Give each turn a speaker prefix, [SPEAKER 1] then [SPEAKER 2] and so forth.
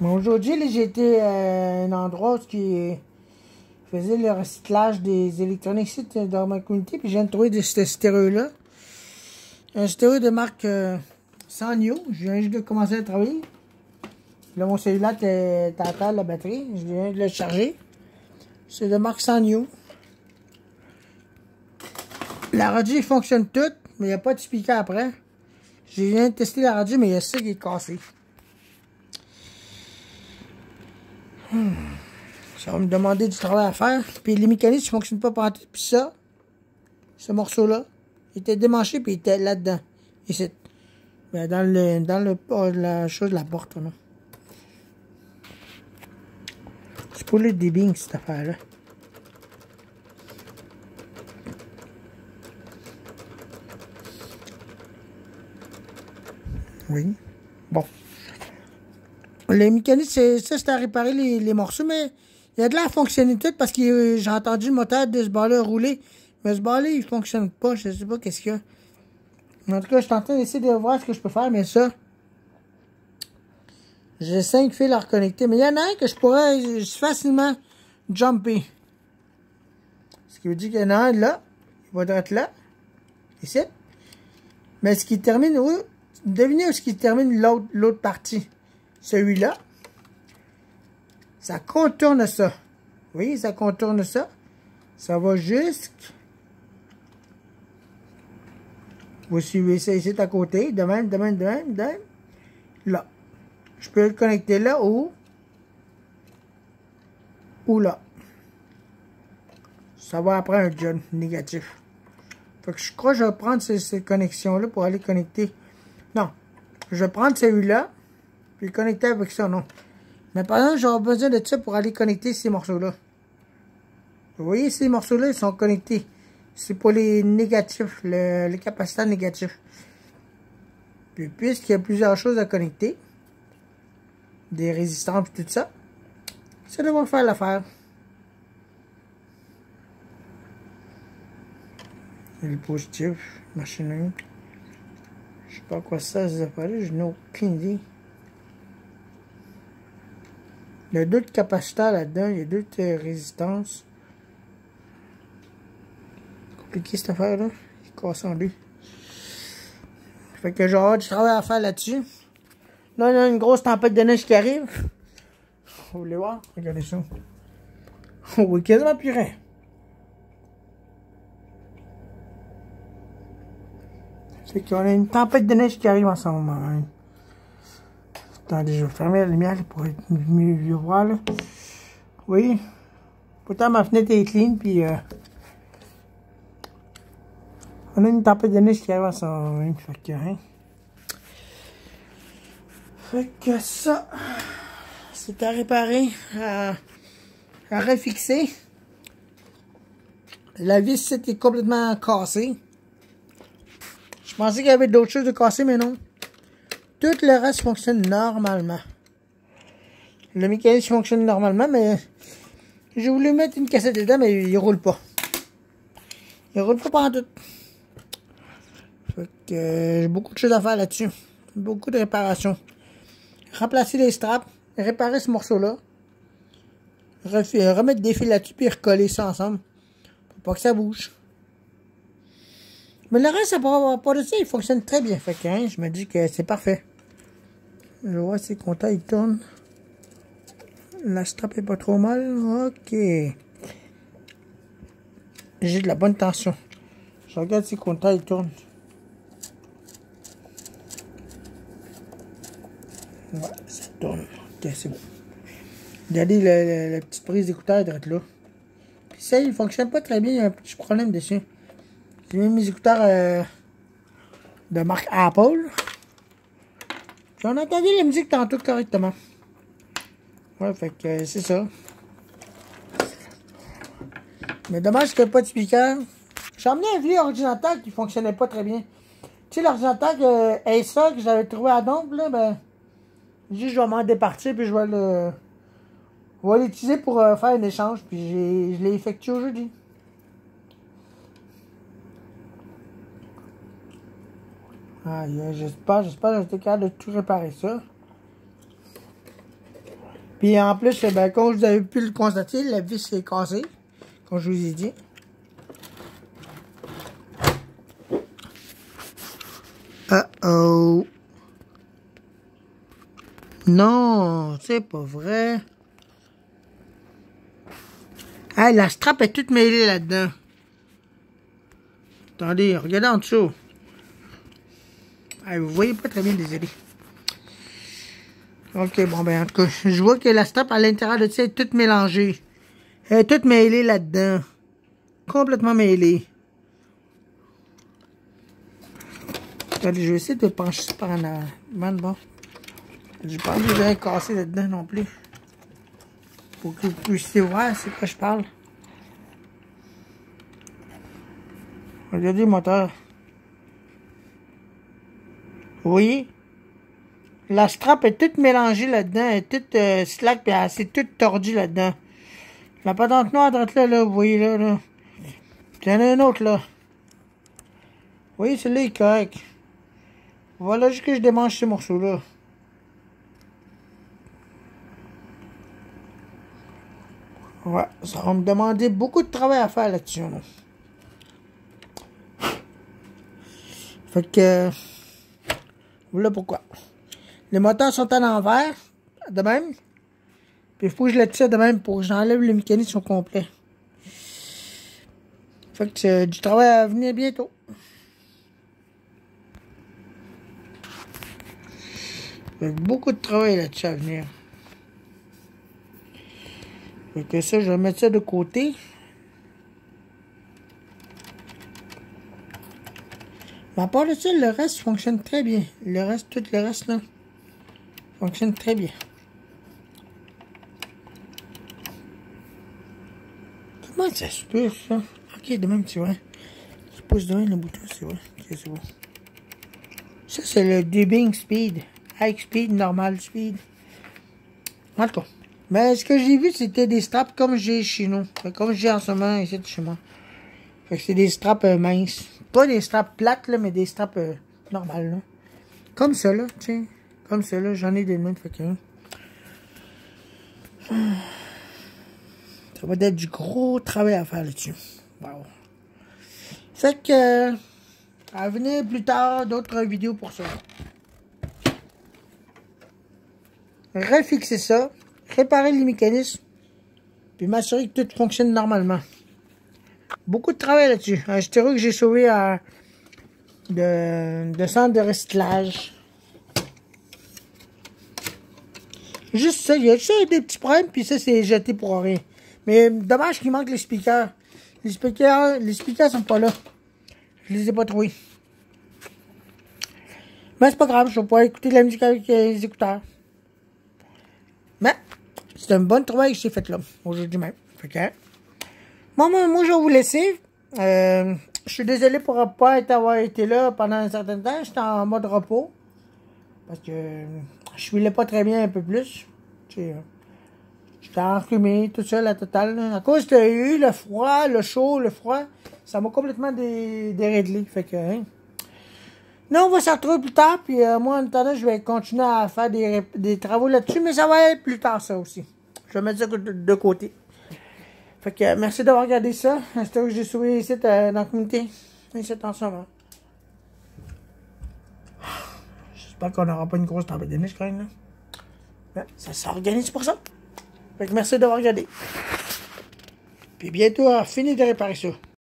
[SPEAKER 1] Bon, aujourd'hui, là, j'ai été à un endroit qui faisait le recyclage des électroniques ici dans ma communauté, puis je viens de trouver ce stéréo-là. Un stéréo de marque Sanyo. Je viens juste de commencer à travailler. Là, mon cellulaire est à terre, la batterie. Je viens de le charger. C'est de marque Sanyo. La radio fonctionne toute, mais il n'y a pas de speaker après. Je viens de tester la radio, mais il y a ça qui est cassé. Ça va me demander du travail à faire. Puis les mécanismes ne fonctionnent pas partout. Puis ça, ce morceau-là, il était démanché, puis il était là-dedans. Ici. Ben, la chose de la porte, non? C'est pour le débing, cette affaire-là. Oui. Bon. Les mécanismes, c'est à réparer les morceaux, mais il y a de la fonctionnalité parce que j'ai entendu le moteur de ce bar-là rouler. Mais ce bar-là, il fonctionne pas. Je sais pas qu'est-ce qu'il y a. En tout cas, je suis en train d'essayer de voir ce que je peux faire, mais ça, j'ai 5 fils à reconnecter. Mais il y en a un que je pourrais facilement jumper. Ce qui veut dire qu'il y en a un là, il va être là, ici. Mais ce qui termine où? Devinez où ce qui termine l'autre partie. Celui-là, ça contourne ça. Oui, ça contourne ça. Ça va jusqu'à... Vous suivez ça ici à côté. De même. Là. Je peux le connecter là ou là. Ça va après un jaune négatif. Fait que je crois que je vais prendre ces connexions-là pour aller connecter. Non. Je vais prendre celui-là. Puis le connecter avec ça, non. Mais par exemple, j'aurai besoin de ça pour aller connecter ces morceaux-là. Vous voyez, ces morceaux-là, ils sont connectés. C'est pour les négatifs, les capaciteurs négatifs. Puis puisqu'il y a plusieurs choses à connecter, des résistances et tout ça, ça devrait faire l'affaire. Et le positif, machine. Je sais pas à quoi ça apparaît, je n'ai aucune idée. Il y a d'autres capaciteurs là-dedans, il y a d'autres résistances. Compliqué cette affaire-là. Il est cassé en deux. Fait que j'ai du travail à faire là-dessus. Là, il y a une grosse tempête de neige qui arrive. Vous voulez voir? Regardez ça. Oh, oui, quasiment plus rien. C'est qu'on a une tempête de neige qui arrive en ce moment. Hein. Attendez, je vais fermer la lumière pour être mieux voir. Là. Oui. Pourtant, ma fenêtre est clean, puis on a une tempête de neige qui arrive en ce moment. Fait que, hein. Fait que ça, c'est à réparer, à refixer. La vis était complètement cassée. Je pensais qu'il y avait d'autres choses de casser, mais non. Tout le reste fonctionne normalement. Le mécanisme fonctionne normalement, mais j'ai voulu mettre une cassette dedans, mais il roule pas. Il roule pas pendant tout. Fait que j'ai beaucoup de choses à faire là-dessus. Beaucoup de réparations. Remplacer les straps, réparer ce morceau-là, remettre des fils là-dessus, puis recoller ça ensemble. Pour pas que ça bouge. Mais le reste, à part de ça, il fonctionne très bien. Fait que hein, je me dis que c'est parfait. Je vois si le compteur il tourne. La strap est pas trop mal. Ok. J'ai de la bonne tension. Je regarde si le compteur il tourne. Ouais, ça tourne. Ok, c'est bon. Regardez la petite prise d'écouteur d'être là. Puis ça, il fonctionne pas très bien. Il y a un petit problème dessus. J'ai mis mes écouteurs de marque Apple. Puis on a entendu la musique tantôt correctement. Ouais, fait que c'est ça. Mais dommage qu'il n'y ait pas de speaker. J'ai emmené un vieux ordinateur qui fonctionnait pas très bien. Tu sais, l'ordinateur Acer que j'avais trouvé à Dompe, là, ben, je vais m'en départir, puis je vais l'utiliser pour faire un échange, puis je l'ai effectué aujourd'hui. J'espère que j'étais capable de tout réparer ça. Puis en plus, ben, comme vous avez pu le constater, la vis est cassée, comme je vous ai dit. Uh-oh. Non, c'est pas vrai. Hey, la strap est toute mêlée là-dedans. Attendez, regardez en dessous. Hey, vous voyez pas très bien, désolé. Ok, bon, ben, en tout cas, je vois que la strap à l'intérieur de ça est toute mélangée. Elle est toute mêlée là-dedans. Complètement mêlée. Attendez, je vais essayer de pencher ça par en avant. Bon. J'ai pas envie de rien casser là-dedans non plus. Pour que vous puissiez voir c'est quoi je parle. Regardez le moteur. Vous voyez? La strap est toute mélangée là-dedans. Elle est toute slack, puis elle s'est toute tordue là-dedans. La patente noire là, vous voyez là. Puis il y en a un autre là. Vous voyez, celui-là est correct. Voilà juste que je démange ce morceau-là. Ouais, ça va me demander beaucoup de travail à faire là-dessus. Fait que... voilà pourquoi. Les moteurs sont à l'envers, de même. Puis il faut que je le tire de même pour que j'enlève le mécanisme au complet. Fait que c'est du travail à venir bientôt. Fait que beaucoup de travail là-dessus à venir. Fait que ça, je vais mettre ça de côté. Mais à part de ça, le reste fonctionne très bien. Le reste, tout le reste là, fonctionne très bien. Comment ça se peut, ça? Ok, de même, tu vois. Je pousse de même le bouton, c'est vrai. Ok, c'est bon. Ça, c'est le dubbing speed. High speed, normal speed. En tout cas. Mais ce que j'ai vu, c'était des straps comme j'ai chez nous. Comme j'ai en ce moment ici chez moi. Fait que c'est des straps minces. Pas des straps plates, là, mais des straps normales, là. Comme ça, là, tiens. Comme ça, là. J'en ai des mains, fait que... ça va être du gros travail à faire là-dessus. Wow. Fait que... à venir plus tard, d'autres vidéos pour ça. Refixer ça. Réparer les mécanismes. Puis m'assurer que tout fonctionne normalement. Beaucoup de travail là-dessus. Un stéréo que j'ai sauvé à de centre de recyclage. Juste ça, il y a juste des petits problèmes, puis ça c'est jeté pour rien. Mais dommage qu'il manque les speakers. Les speakers sont pas là. Je les ai pas trouvés. Mais c'est pas grave, je vais pouvoir écouter de la musique avec les écouteurs. Mais c'est un bon travail que j'ai fait là, aujourd'hui même. Fait que, moi, je vais vous laisser. Je suis désolé pour ne pas avoir été là pendant un certain temps. J'étais en mode repos. Parce que je filais pas très bien un peu plus. J'étais enrhumé, tout ça, la totale. À cause de eu le froid, le chaud, le froid, ça m'a complètement déréglé. Fait que, hein. Non, on va se retrouver plus tard. Puis moi, en attendant, je vais continuer à faire des travaux là-dessus. Mais ça va être plus tard, ça aussi. Je vais mettre ça de côté. Fait que merci d'avoir regardé ça. C'est que j'ai sauvé ici dans la communauté. Ici en ce moment. J'espère qu'on n'aura pas une grosse tempête de neige quand même. Mais ça s'organise pour ça. Fait que merci d'avoir regardé. Puis bientôt, on va finir de réparer ça.